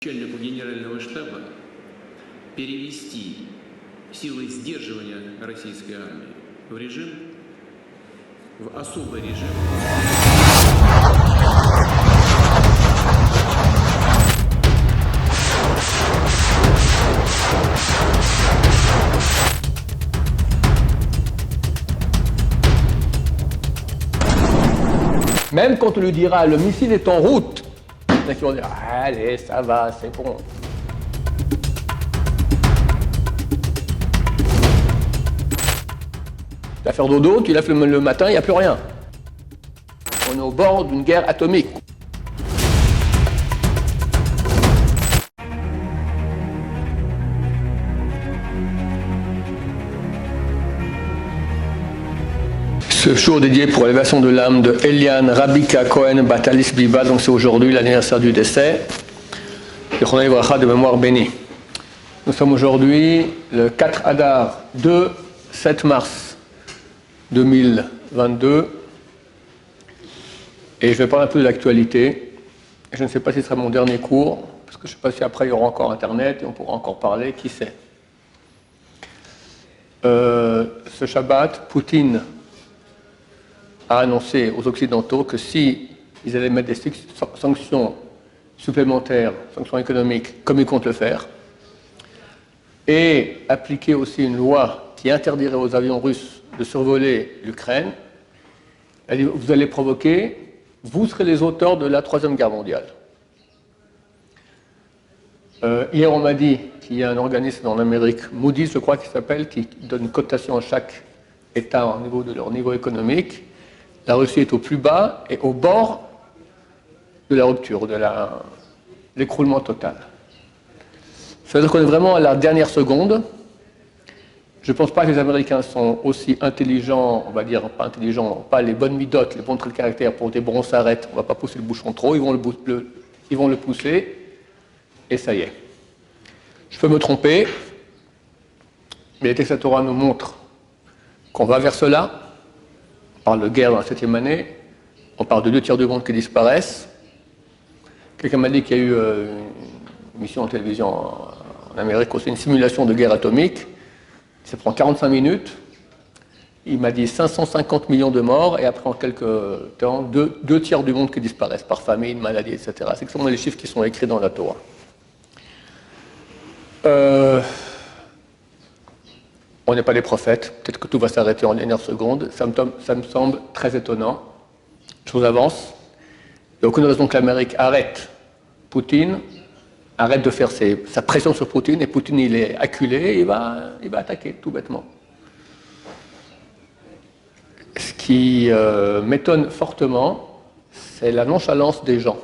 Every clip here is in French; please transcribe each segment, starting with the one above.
Начальнику Генерального штаба перевести силы сдерживания российской армии в режим, в особый режим. Même quand on lui dira le missile est en route, ils vont dire allez, ça va, c'est bon. Tu vas faire dodo, tu lèves le matin, il n'y a plus rien. On est au bord d'une guerre atomique. Ce show dédié pour l'élévation de l'âme de Eliane Rabika Cohen Batalis Biba, donc c'est aujourd'hui l'anniversaire du décès. Et Chonai Vracha de mémoire bénie. Nous sommes aujourd'hui le 4 Adar 2, 7 mars 2022. Et je vais parler un peu de l'actualité. Je ne sais pas si ce sera mon dernier cours, parce que je ne sais pas si après il y aura encore Internet et on pourra encore parler, qui sait. Ce Shabbat, Poutine a annoncé aux Occidentaux que si ils allaient mettre des sanctions supplémentaires, sanctions économiques, comme ils comptent le faire, et appliquer aussi une loi qui interdirait aux avions russes de survoler l'Ukraine, vous allez provoquer, vous serez les auteurs de la Troisième Guerre mondiale. Hier, on m'a dit qu'il y a un organisme en Amérique, Moody's, je crois qu'il s'appelle, qui donne une cotation à chaque État au niveau de leur niveau économique. La Russie est au plus bas et au bord de la rupture, de l'écroulement total. Ça veut dire qu'on est vraiment à la dernière seconde. Je ne pense pas que les Américains sont aussi intelligents, on va dire, pas intelligents, pas les bonnes midotes, les bons traits de caractère pour dire bon, on s'arrête, on ne va pas pousser le bouchon trop, ils vont le pousser, et ça y est. Je peux me tromper, mais les textes de la Torah nous montrent qu'on va vers cela. On parle de guerre dans la 7e année, on parle de 2/3 du monde qui disparaissent. Quelqu'un m'a dit qu'il y a eu une émission en télévision en Amérique aussi, une simulation de guerre atomique. Ça prend 45 minutes. Il m'a dit 550 millions de morts et après en quelques temps, 2/3 du monde qui disparaissent par famine, maladie, etc. C'est exactement les chiffres qui sont écrits dans la Torah. On n'est pas des prophètes, peut-être que tout va s'arrêter en dernière seconde, ça me semble très étonnant. Chose avance. Il n'y a aucune raison que l'Amérique arrête Poutine, arrête de faire sa pression sur Poutine, et Poutine il est acculé, il va attaquer tout bêtement. Ce qui m'étonne fortement, c'est la nonchalance des gens.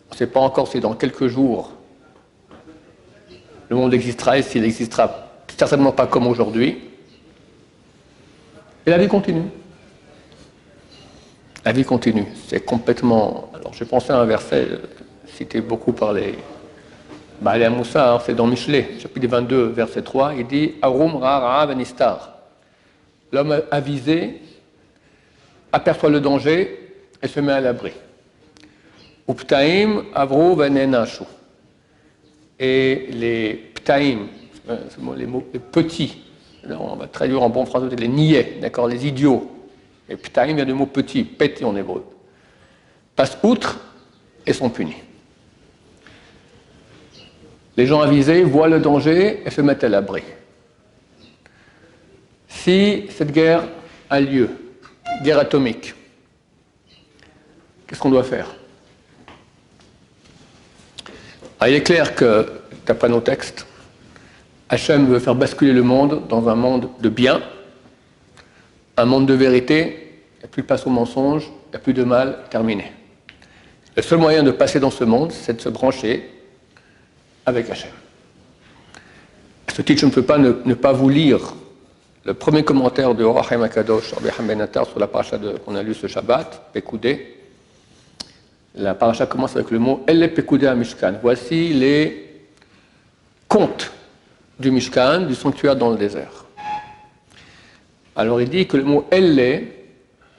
On ne sait pas encore si dans quelques jours le monde existera et s'il existera. Certainement pas comme aujourd'hui. Et la vie continue. La vie continue. C'est complètement... Alors j'ai pensé à un verset cité beaucoup par les Moussa, c'est dans Michelet, chapitre 22, verset 3, il dit « Arum ra venistar ». L'homme avisé aperçoit le danger et se met à l'abri. « Uptaim avru venenashu ». Et les ptaim, les petits, alors on va traduire en bon français les niais, d'accord, les idiots. Et ptaim vient du mot petit, pété en hébreu. Passent outre et sont punis. Les gens avisés voient le danger et se mettent à l'abri. Si cette guerre a lieu, guerre atomique, qu'est-ce qu'on doit faire? Alors, il est clair que, d'après nos textes, Hachem veut faire basculer le monde dans un monde de bien, un monde de vérité, il n'y a plus de place au mensonge, il n'y a plus de mal, terminé. Le seul moyen de passer dans ce monde, c'est de se brancher avec Hachem. À ce titre, je ne peux pas ne pas vous lire le premier commentaire de Or HaChaim HaKadosh, Rabbi Chaim Ben Attar, sur la paracha qu'on a lu ce Shabbat, Pekoudé. La paracha commence avec le mot « Elle Pekoudé à Mishkan ». Voici les comptes du Mishkan, du sanctuaire dans le désert. Alors il dit que le mot « Elle »,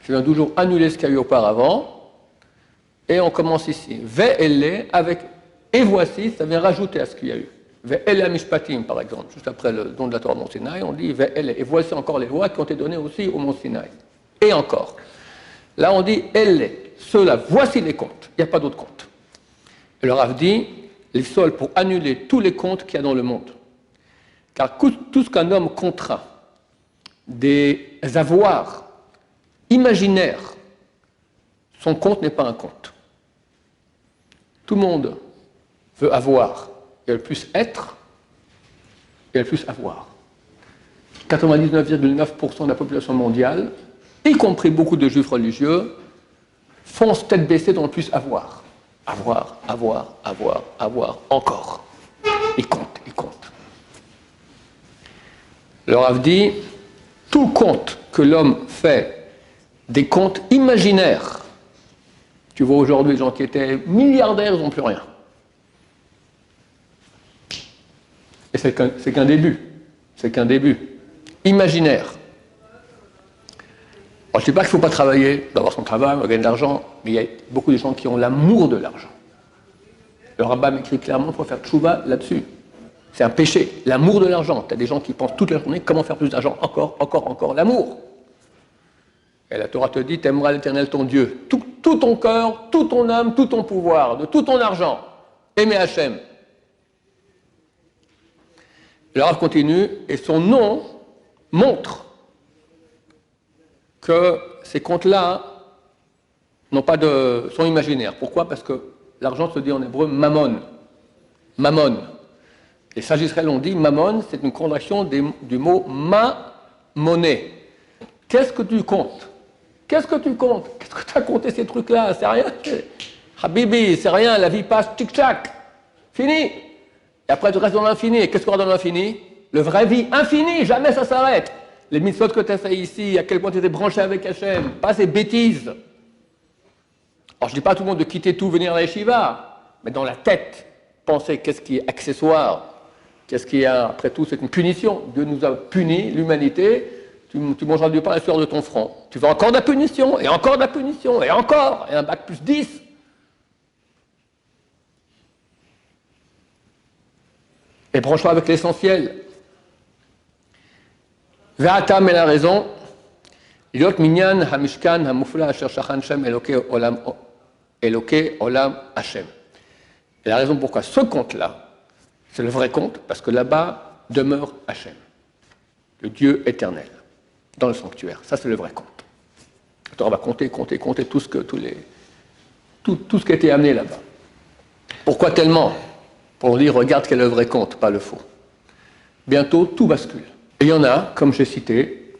je viens toujours annuler ce qu'il y a eu auparavant, et on commence ici. Ve'elle avec Et voici, ça vient rajouter à ce qu'il y a eu. Ve'ele mishpatim, par exemple, juste après le don de la Torah au Mont Sinaï, on dit Ve'ele. Et voici encore les lois qui ont été données aussi au Mont Sinaï. Et encore. Là, on dit Elle, ceux-là, voici les comptes. Il n'y a pas d'autres comptes. Et le Rav dit les sols pour annuler tous les comptes qu'il y a dans le monde. Car tout ce qu'un homme comptera des avoirs imaginaires, son compte n'est pas un compte. Tout le monde veut avoir, et le plus être, et le plus avoir. 99,9% de la population mondiale, y compris beaucoup de juifs religieux, foncent tête baissée dans le plus avoir. Avoir, avoir, avoir, avoir, encore. Ils comptent, ils comptent. Le Rav dit, tout compte que l'homme fait, des comptes imaginaires. Tu vois aujourd'hui, les gens qui étaient milliardaires, ils n'ont plus rien. Et c'est qu'un début. C'est qu'un début. Imaginaire. Alors, je ne dis pas qu'il ne faut pas travailler, d'avoir son travail, gagner de l'argent, mais il y a beaucoup de gens qui ont l'amour de l'argent. Le Rambam écrit clairement qu'il faut faire tchouva là-dessus. C'est un péché, l'amour de l'argent. Tu as des gens qui pensent toute la journée comment faire plus d'argent, encore, encore, encore, l'amour. Et la Torah te dit, t'aimeras l'Éternel ton Dieu, tout ton cœur, toute ton âme, tout ton pouvoir, de tout ton argent. Aimer Hachem. Le Rav continue, et son nom montre que ces comptes-là sont imaginaires. Pourquoi? Parce que l'argent se dit en hébreu mammon. Mammon. Les sages Israël ont dit mammon, c'est une contraction du mot monnaie. Qu'est-ce que tu comptes? Qu'est-ce que tu comptes? Qu'est-ce que tu as compté ces trucs-là? C'est rien. Habibi, c'est rien, la vie passe, tchic-tchac. Fini. Et après, tu restes dans l'infini. Et qu'est-ce qu'on a dans l'infini? Le vrai vie infini, jamais ça s'arrête. Les mitzvot que tu as fait ici, à quel point tu étais branché avec Hachem, pas ces bêtises. Alors, je ne dis pas à tout le monde de quitter tout, venir à la yeshiva, mais dans la tête, penser qu'est-ce qui est accessoire, qu'est-ce qui est, après tout, c'est une punition. Dieu nous a punis, l'humanité. Tu mangeras du pain à la sueur de ton front. Tu veux encore de la punition, et encore de la punition, et encore, et un bac plus 10. Et branche-toi avec l'essentiel. Ve'atam est la raison. Liot minyan hamishkan hamufla asher shachan shem eloke olam Hashem. Et la raison pourquoi ce compte-là, c'est le vrai compte, parce que là-bas demeure Hachem, le Dieu éternel, dans le sanctuaire. Ça, c'est le vrai compte. Alors, on va compter tout ce qui a été amené là-bas. Pourquoi tellement? Pour dire, regarde quel est le vrai compte, pas le faux. Bientôt, tout bascule. Et il y en a, comme j'ai cité,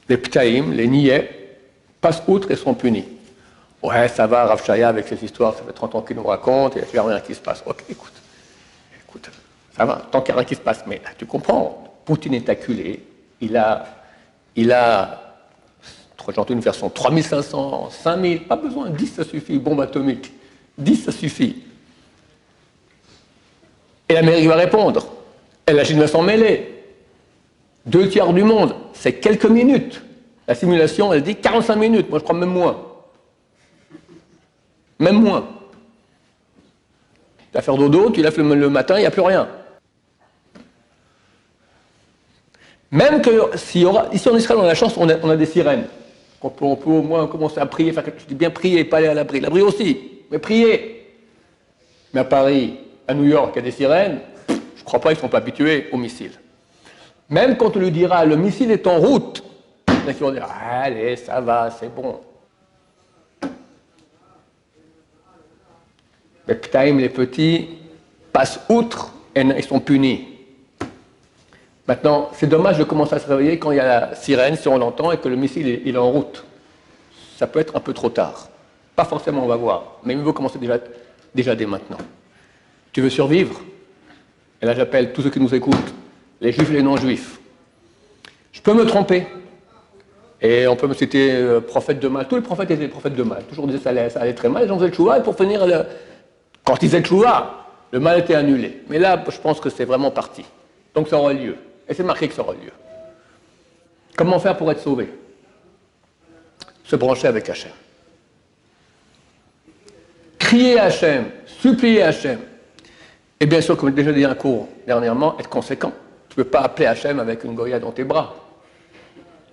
les ptaïm, les niais, passent outre et sont punis. Ouais, ça va, Rav Shaya, avec ces histoires, ça fait 30 ans qu'il nous raconte, et il n'y a rien qui se passe. Ok, écoute, ça va, tant qu'il n'y a rien qui se passe. Mais là, tu comprends, Poutine est acculé, il a j'ai entendu une version 3500, 5000, pas besoin, 10 ça suffit, bombe atomique, 10 ça suffit. Et l'Amérique va répondre. Et la Chine va s'en mêler. 2/3 du monde, c'est quelques minutes. La simulation, elle dit 45 minutes, moi je crois même moins. Même moins. Tu vas faire dodo, tu lèves le matin, il n'y a plus rien. Même que, ici en Israël, on a la chance, on a des sirènes. On peut au moins commencer à prier, je dis bien prier, pas aller à l'abri. L'abri aussi, mais prier. Mais à Paris, à New York, il y a des sirènes, je ne crois pas qu'ils ne sont pas habitués aux missiles. Même quand on lui dira, le missile est en route, ils vont dire, allez, ça va, c'est bon. Les ptaïm, les petits, passent outre et ils sont punis. Maintenant, c'est dommage de commencer à se réveiller quand il y a la sirène, si on l'entend, et que le missile il est en route. Ça peut être un peu trop tard. Pas forcément, on va voir. Mais il faut commencer déjà dès maintenant. Tu veux survivre? Et là, j'appelle tous ceux qui nous écoutent, les juifs et les non-juifs. Je peux me tromper. Et on peut me citer prophète de mal. Tous les prophètes étaient des prophètes de mal. Toujours disaient ça allait très mal, les gens faisaient le tchouva, et pour finir, quand ils faisaient le tchouva, le mal était annulé. Mais là, je pense que c'est vraiment parti. Donc ça aura lieu. Et c'est marqué que ça aura lieu. Comment faire pour être sauvé? Se brancher avec Hachem. Crier à Hachem, supplier à Hachem. Et bien sûr, comme j'ai déjà dit un cours dernièrement, être conséquent. Tu ne peux pas appeler Hachem avec une goya dans tes bras.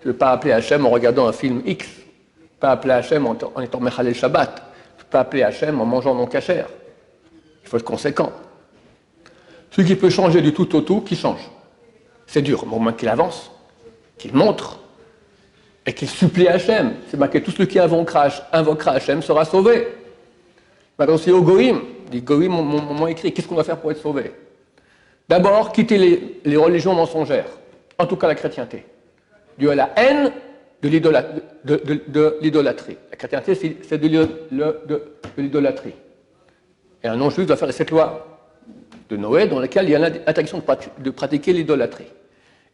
Tu ne peux pas appeler Hachem en regardant un film X. Tu ne peux pas appeler Hachem en étant Mechalel Shabbat. Tu ne peux pas appeler Hachem en mangeant non cachère. Il faut être conséquent. Celui qui peut changer du tout au tout, qui change. C'est dur, mais au moins qu'il avance, qu'il montre, et qu'il supplie Hachem. C'est marqué, tout celui qui invoquera Hachem sera sauvé. Maintenant, c'est au Goïm. Les Goïm m'ont écrit, qu'est-ce qu'on doit faire pour être sauvé? D'abord, quitter les religions mensongères, en tout cas la chrétienté. Dû à la haine de l'idolâtrie. La chrétienté, c'est de l'idolâtrie. Et un non-juif doit faire cette loi de Noé dans laquelle il y a l'interdiction de pratiquer l'idolâtrie.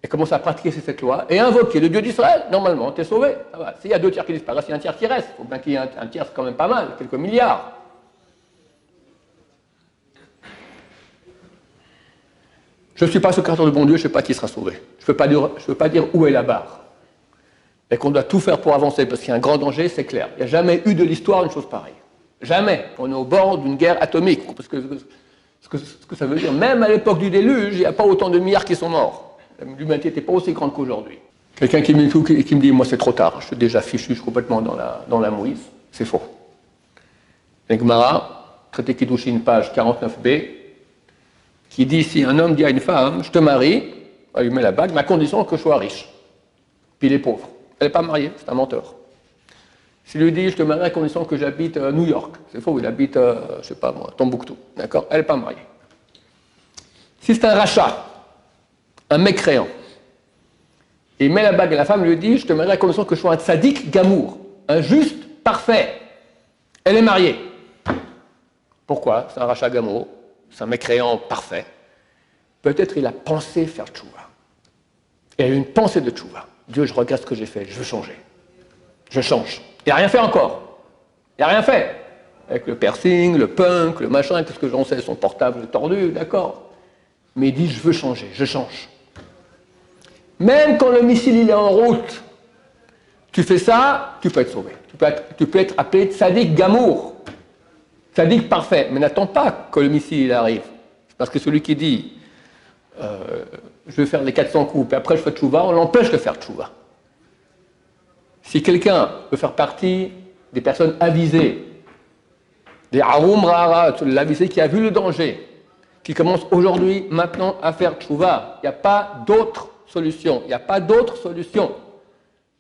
Et commencer à pratiquer cette loi et invoquer le Dieu d'Israël, normalement, tu es sauvé. S'il y a 2 tiers qui disparaissent, il y a 1 tiers qui reste. Il faut bien qu'il y ait un tiers, c'est quand même pas mal, quelques milliards. Je ne suis pas secrétaire de bon Dieu, je ne sais pas qui sera sauvé. Je ne peux pas dire où est la barre. Et qu'on doit tout faire pour avancer, parce qu'il y a un grand danger, c'est clair. Il n'y a jamais eu de l'histoire une chose pareille. Jamais. On est au bord d'une guerre atomique. Parce que ce que ça veut dire, même à l'époque du déluge, il n'y a pas autant de milliards qui sont morts. L'humanité n'était pas aussi grande qu'aujourd'hui. Quelqu'un qui me dit, moi c'est trop tard, je suis déjà fichu, je suis complètement dans la mouise. C'est faux. Le Gemara, traité Kiddushin, page 49b, qui dit, si un homme dit à une femme, je te marie, elle lui met la bague, mais à condition que je sois riche. Puis il est pauvre. Elle n'est pas mariée, c'est un menteur. S'il lui dit, je te marie à condition que j'habite à New York, c'est faux, il habite, je ne sais pas moi, Tombouctou, d'accord? Elle n'est pas mariée. Si c'est un rachat, un mécréant, et il met la bague à la femme, lui dit, je te marie à condition que je sois un tzaddik gamour, un juste parfait. Elle est mariée. Pourquoi? C'est un rachat gamour, c'est un mécréant parfait. Peut-être il a pensé faire tchouva. Il a eu une pensée de tchouva. Dieu, je regarde ce que j'ai fait, je veux changer. Je change. Il n'a rien fait encore. Il n'a rien fait. Avec le piercing, le punk, le machin, qu'est-ce que j'en sais, son portable tordu, d'accord. Mais il dit, je veux changer, je change. Même quand le missile il est en route, tu fais ça, tu peux être sauvé. Tu peux être appelé tzaddik gamour. Tzaddik parfait. Mais n'attends pas que le missile il arrive. Parce que celui qui dit, je vais faire les 400 coups, et après je fais tchouva, on l'empêche de faire tchouva. Si quelqu'un veut faire partie des personnes avisées, des haroum rara, l'avisé qui a vu le danger, qui commence aujourd'hui, maintenant, à faire tchouva, il n'y a pas d'autre solution. Il n'y a pas d'autre solution.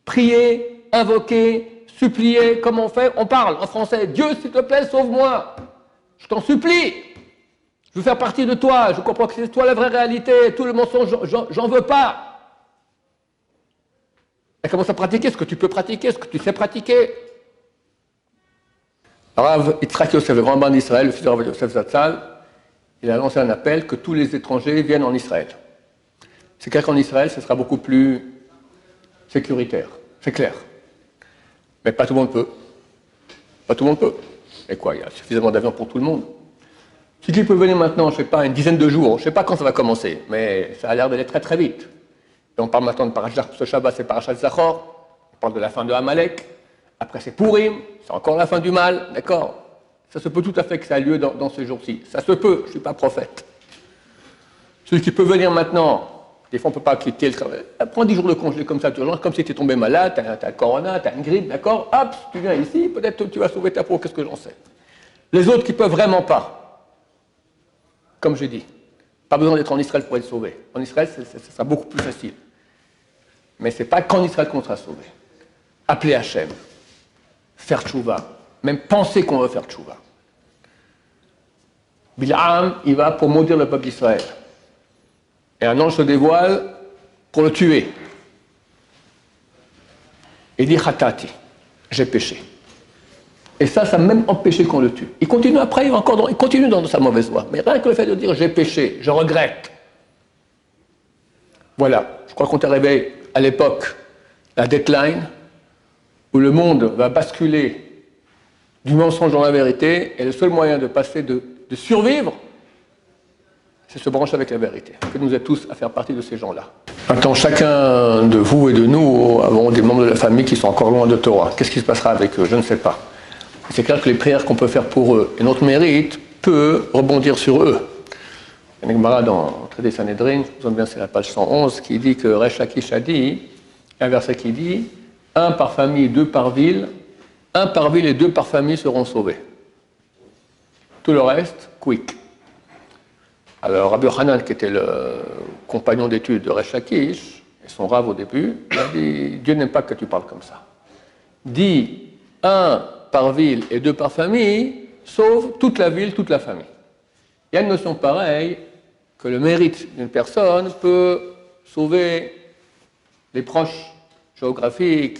Prier, invoquer, supplier, comme on fait, on parle en français. Dieu, s'il te plaît, sauve-moi. Je t'en supplie. Je veux faire partie de toi. Je comprends que c'est toi la vraie réalité. Tout le mensonge, j'en veux pas. Et commence à pratiquer ce que tu peux pratiquer, ce que tu sais pratiquer. Rav Yitzhak Yosef, le grand ban d'Israël, le fils de Rav Yosef Zatzal, il a lancé un appel que tous les étrangers viennent en Israël. C'est clair qu'en Israël, ce sera beaucoup plus sécuritaire. C'est clair. Mais pas tout le monde peut. Pas tout le monde peut. Et quoi, il y a suffisamment d'avions pour tout le monde. Si tu peux venir maintenant, je ne sais pas, une dizaine de jours, je ne sais pas quand ça va commencer, mais ça a l'air d'aller très très vite. Et on parle maintenant de Parashat, ce Shabbat, c'est Parashat Zachor, on parle de la fin de Amalek, après c'est Purim, c'est encore la fin du mal, d'accord? Ça se peut tout à fait que ça ait lieu dans ces jours-ci. Ça se peut, je ne suis pas prophète. Celui qui peut venir maintenant, des fois on ne peut pas quitter le travail, prends 10 jours de congé comme ça, d'urgence, comme si tu es tombé malade, tu as le corona, tu as une grippe, d'accord? Hop, tu viens ici, peut-être tu vas sauver ta peau, qu'est-ce que j'en sais? Les autres qui ne peuvent vraiment pas, comme j'ai dit, pas besoin d'être en Israël pour être sauvé. En Israël, ça sera beaucoup plus facile. Mais ce n'est pas qu'en Israël qu'on sera sauvé. Appeler Hachem, faire tchouva, même penser qu'on va faire tchouva. Bil'am, il va pour maudire le peuple d'Israël. Et un ange se dévoile pour le tuer. Il dit Khatati, j'ai péché. Et ça a même empêché qu'on le tue. Il continue après, il continue dans sa mauvaise voie. Mais rien que le fait de dire j'ai péché, je regrette. Voilà, je crois qu'on est arrivé à l'époque, la deadline, où le monde va basculer du mensonge dans la vérité, et le seul moyen de passer, de survivre, c'est se brancher avec la vérité. Que nous êtes tous à faire partie de ces gens-là. Maintenant, chacun de vous et de nous avons des membres de la famille qui sont encore loin de Torah. Qu'est-ce qui se passera avec eux? Je ne sais pas. C'est clair que les prières qu'on peut faire pour eux et notre mérite peut rebondir sur eux. Il y a une Gemara dans le traité Sanhedrin, je me souviens bien, c'est la page 111, qui dit que Resh Lakish a dit, il y a un verset qui dit, un par famille, deux par ville et deux par famille seront sauvés. Tout le reste, quick. Alors Rabbi Yochanan, qui était le compagnon d'études de Resh Lakish, et son rave au début, il a dit, Dieu n'aime pas que tu parles comme ça. Dis, un par ville et deux par famille, sauve toute la ville, toute la famille. Il y a une notion pareille, que le mérite d'une personne peut sauver les proches géographiques,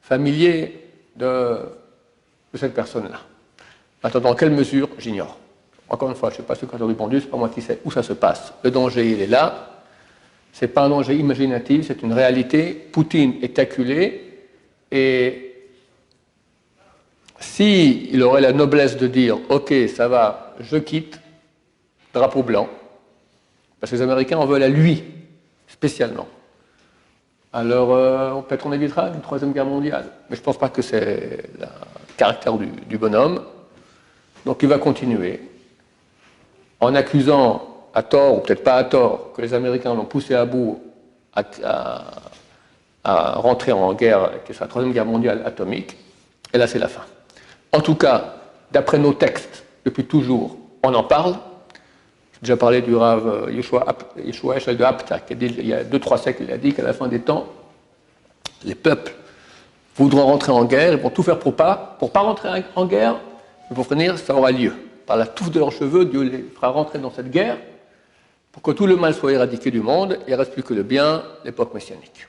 familiers de cette personne-là. Maintenant, dans quelle mesure, j'ignore. Encore une fois, je ne sais pas ce que j'ai répondu, ce n'est pas moi qui sais où ça se passe. Le danger, il est là. Ce n'est pas un danger imaginatif, c'est une réalité. Poutine est acculé et s'il aurait la noblesse de dire « Ok, ça va, je quitte », drapeau blanc, parce que les Américains en veulent à lui, spécialement. Alors, peut-être on évitera une troisième guerre mondiale, mais je ne pense pas que c'est le caractère du bonhomme. Donc il va continuer, en accusant à tort, ou peut-être pas à tort, que les Américains l'ont poussé à bout à rentrer en guerre, qui sera la troisième guerre mondiale atomique, et là c'est la fin. En tout cas, d'après nos textes, depuis toujours, on en parle. J'ai déjà parlé du Rav Yeshua Eshel de Apta, qui a dit, il y a 2-3 siècles, il a dit qu'à la fin des temps, les peuples voudront rentrer en guerre, ils vont tout faire pour pas rentrer en guerre, mais pour finir, ça aura lieu. Par la touffe de leurs cheveux, Dieu les fera rentrer dans cette guerre, pour que tout le mal soit éradiqué du monde, et il ne reste plus que le bien, l'époque messianique.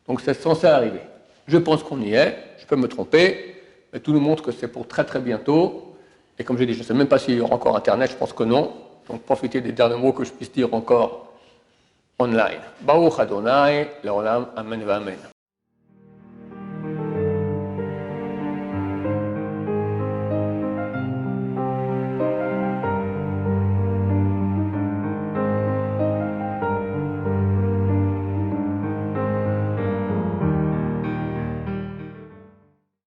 Donc c'est censé arriver. Je pense qu'on y est, je peux me tromper, mais tout nous montre que c'est pour très très bientôt, et comme j'ai dit, je ne sais même pas s'il y aura encore Internet, je pense que non. Donc profitez des derniers mots que je puisse dire encore online. Baruch Adonai, l'olam, amen va amen.